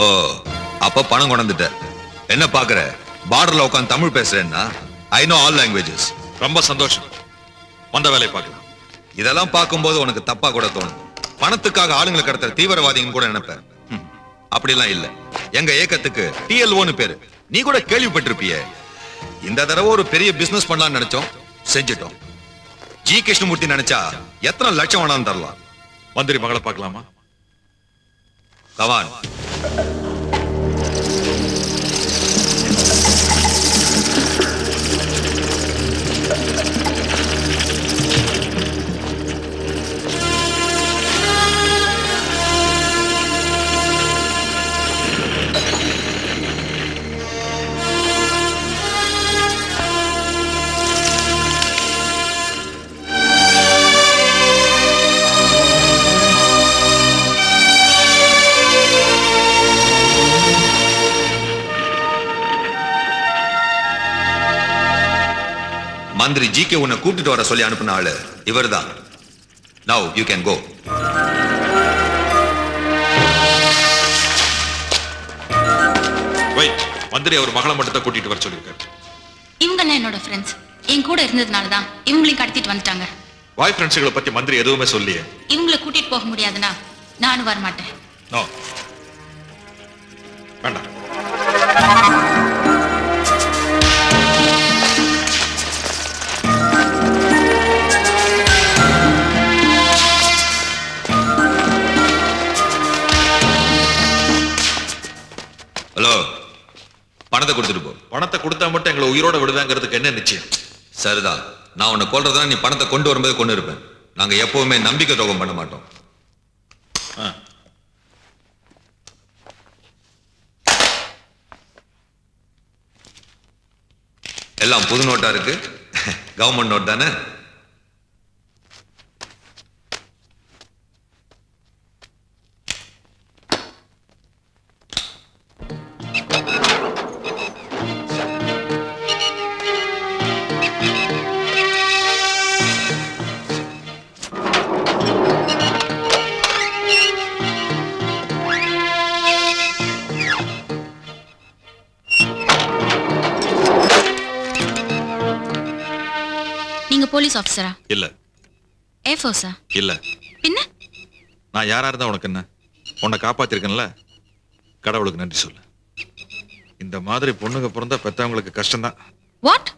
ஓ, அப்ப பணம் கொண்டுட்ட. என்ன பாக்குற? பார்டர்ல உட்காந்து தமிழ் பேசுறேன்னா ஐ நோ ஆல் லாங்குவேஜஸ். ரொம்ப சந்தோஷம். வந்த வேலையை பார்க்கலாம். இதெல்லாம் பார்க்கும்போது உனக்கு தப்பா கூட தோணும். பணத்துக்காக ஆளுங்களை கடத்துற தீவிரவாதிங்க கூட நினைப்பேன். அப்படிலாம் இல்ல. எங்க ஏக்கத்துக்கு TLOன்னு பேரு. நீ கூட கேள்விப்பட்டிருப்பிய. இந்த தடவை ஒரு பெரிய பிசினஸ் பண்ணலாம்னு நினைச்சோம், செஞ்சிட்டோம். ஜி கிருஷ்ணமூர்த்தி நினைச்சா எத்தனை லட்சம் வேணாலும் தரலாம். மந்திரி மகளை பார்க்கலாமா? கவான். மந்திரி GK உன்னை கூப்பிட்டு வர சொல்லி அனுப்பின ஆளு இவர்தான். Now you can go. Wait, மந்திரி அவர் மகளை மட்டும் தான் கூட்டிட்டு வர சொல்லிருக்காரு. இவங்க என்னோட ஃப்ரெண்ட்ஸ். என் கூட இருந்ததுனால தான் இவங்களையும் கடத்திட்டு வந்துட்டாங்க. பாய் ஃப்ரெண்ட்ஸ்களை பத்தி மந்திரி எதுவுமே சொல்லியே. இவங்களை கூட்டிட்டு போக முடியாதுன்னா நானும் வர மாட்டேன். நோ. வேண்டாம். ஹலோ, பணத்தை கொடுத்துட்டு போ. பணத்தை கொடுத்தா மட்டும் எங்களை உயிரோட விடுவேங்கிறதுக்கு என்ன நிச்சயம்? சரிதான். நான் உன்னை கொல்றதுனா நீ பணத்தை கொண்டு வரும்போது கொண்டு இருப்பேன். நாங்க எப்பவுமே நம்பிக்கை துரோகம் பண்ண மாட்டோம். எல்லாம் புது நோட்டா இருக்கு. கவர்மெண்ட் நோட் தானே? நீங்க போலீஸ் ஆபீசரா? இல்ல. ஏர்ஃபோர்ஸா? இல்ல. பின்ன? நான் யாரா இருந்தா உனக்கு என்ன? உன்னை காப்பாத்திருக்கேன்ல, கடவுளுக்கு நன்றி சொல்லு. இந்த மாதிரி பொண்ணுங்க பிறந்தா பெத்தவங்களுக்கு கஷ்டம்தான். வாட்?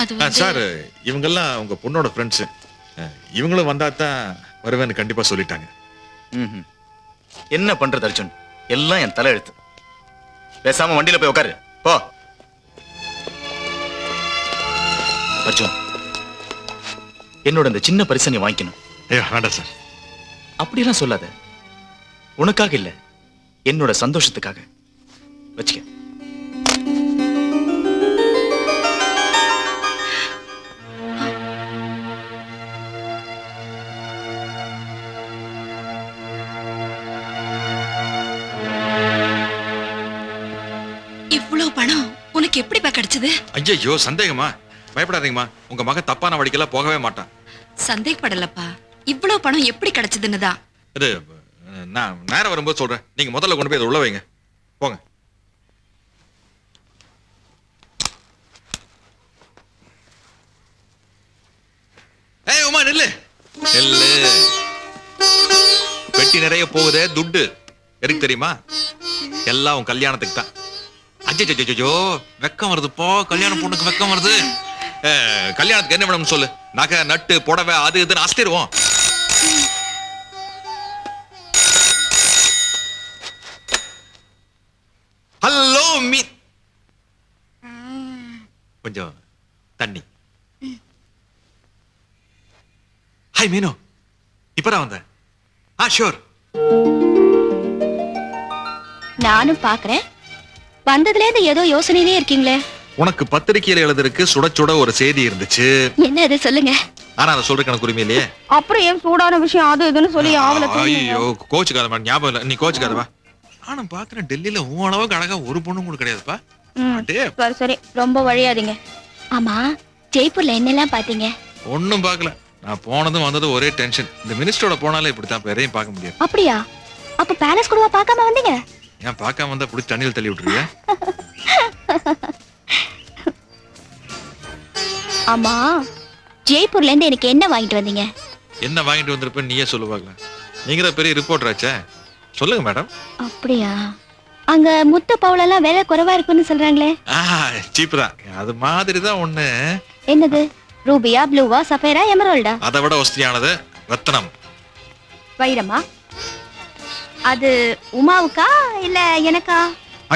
அது வந்து சார் இவங்கெல்லாம் உங்க பொண்ணோட ஃப்ரெண்ட்ஸ். இவங்களும் வந்தா தான் வருவேன்னு கண்டிப்பா சொல்லிட்டாங்க. ம்ஹும். என்ன பண்றது அர்ஜுன், எல்லாம் என் தலையெழுத்து. பேசாம வண்டியில போய் உட்காரு போ. அர்ஜுன், என்னோட இந்த சின்ன பரிசை நீ வாங்கிக்கணும். ஐயோ வேண்டாம் சார். அப்படியெல்லாம் சொல்லாத. உனக்காக இல்ல, என்னோட சந்தோஷத்துக்காக வச்சுக்க. இவ்வளவு பணம் உனக்கு எப்படிப்பா கிடைச்சது? ஐயோ சந்தேகமா? பயப்படாதீங்கம்மா, உங்க மகன் தப்பான வழிக்கெல்லாம் போகவே மாட்டான். சந்தேகப்படலப்பா, இவ்வளவு பணம் எப்படி கிடைச்சதுன்னு தான். இது நான் நேரம் வரும்போது சொல்றேன். நீங்க முதல்ல கொண்டு போய் அதை உள்ள வைங்க. போங்க. ஏய் உமா நில்லு நில்லு. பெட்டி நிறைய போகுதே துட்டு. எதுக்கு தெரியுமா? எல்லாம் உன் கல்யாணத்துக்கு தான். அஜ்ஜோ வெக்கம் வருது போ. கல்யாண பொண்ணுக்கு வெக்கம் வருது. கல்யாணத்துக்கு என்ன வேணும்னு சொல்லு. நகை நட்டு புடவை அது இதுன்னு அஸ்திருவோம். ஹலோ மீ, கொஞ்சம் தண்ணி. ஹாய் மீனு, இப்பதான் வந்தேன். ஷூர். நானும் பாக்குறேன். வந்ததுல இருந்து ஏதோ யோசனையிலே இருக்கீங்களே. உனக்கு பத்திரிகையில எழுதுறதுக்கு சுட சுட ஒரு செய்தி இருந்துச்சு. என்ன அது சொல்லுங்க. ஆனா அதை சொல்றதுக்கு எனக்கு உரிமை இல்லையே. அப்புறம் ஏன் சூடான விஷயம் அது இதுன்னு சொல்லி ஐயோ கோச்சுக்காத மேடம், ஞாபகம் இல்ல. நீ கோச்சுக்காதவா. நானும் பாக்குறேன் டெல்லியில உன் அளவுக்கு அழகா ஒரு பொண்ணும் கூட கிடையாதுப்பா. சரி சரி, ரொம்ப வழியாதீங்க. ஆமா, ஜெய்ப்பூர்ல என்னெல்லாம் பாத்தீங்க? ஒன்னும் பாக்கல. நான் போனதும் வந்ததும் ஒரே டென்ஷன். இந்த மினிஸ்டரோட போனாலே இப்படித்தான், எதையும் பார்க்க முடியாது. அப்படியா? அப்ப பேலஸ் கூடவா பார்க்காம வந்தீங்க? ஏன் பார்க்காம வந்தா புடிச்சு தண்ணியில் தள்ளி விட்டுருவியா? ஆமா, ஜெய்ப்பூர்ல இருந்து எனக்கு என்ன வாங்கிட்டு வந்தீங்க? என்ன வாங்கிட்டு வந்திருப்பேன்னு நீயே சொல்லுவாங்களா? நீங்க தான் பெரிய ரிப்போர்ட்டர் ஆச்சே. சொல்லுங்க மேடம். அப்படியா? அங்க முத்து பவுலெல்லாம் விலை குறைவா இருக்குன்னு சொல்றாங்களே. சீப் தான். அது மாதிரி தான் ஒண்ணு. என்னது? ரூபியா, ப்ளூவா, சஃபேரா, எமரால்டா? அதை விட வசதியானது ரத்னம். வைரமா? அது உமாவுக்கா இல்ல எனக்கா?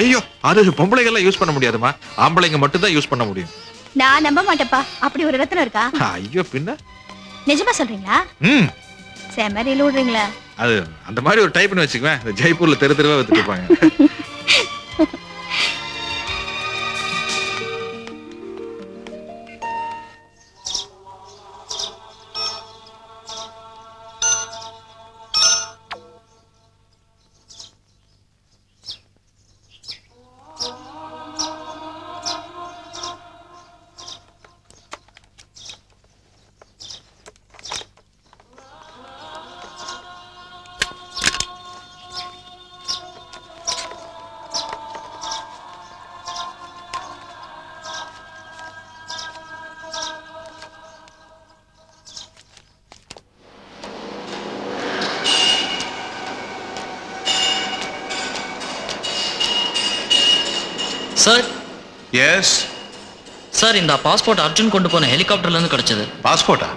ஐயோ, அது பொம்பளைகள்லாம் யூஸ் பண்ண முடியாதுமா. ஆம்பளைங்க மட்டும் தான் யூஸ் பண்ண முடியும். நான் நம்ப மாட்டேப்பா. அப்படி ஒரு ரத்னம் இருக்கா? ஐயோ பின்ன. நிஜமா சொல்றீங்களா? செமரியில் விடுறீங்களா? அது அந்த மாதிரி ஒரு டைப்னு வச்சுக்குவேன். இந்த ஜெய்ப்பூர்ல தெரு தெருவா வித்துட்டு இருப்பாங்க. சார். எஸ் சார், இந்த பாஸ்போர்ட் அர்ஜுன் கொண்டு போன ஹெலிகாப்டர்ல இருந்து கிடைச்சது. பாஸ்போர்ட்டா?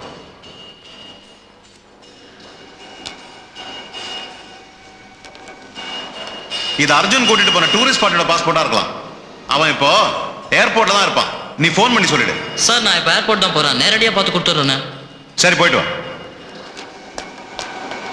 இது அர்ஜுன் கூட்டிட்டு போன டூரிஸ்ட் ஸ்பாட்டோட பாஸ்போர்ட்டா இருக்கலாம். அவன் இப்போ ஏர்போர்ட்ல தான் இருப்பான். நீ ஃபோன் பண்ணி சொல்லிடு. சார், நான் இப்போ ஏர்போர்ட் தான் போறேன். நேரடியாக பார்த்து கொடுத்துட்றேன். சரி, போயிட்டு வா.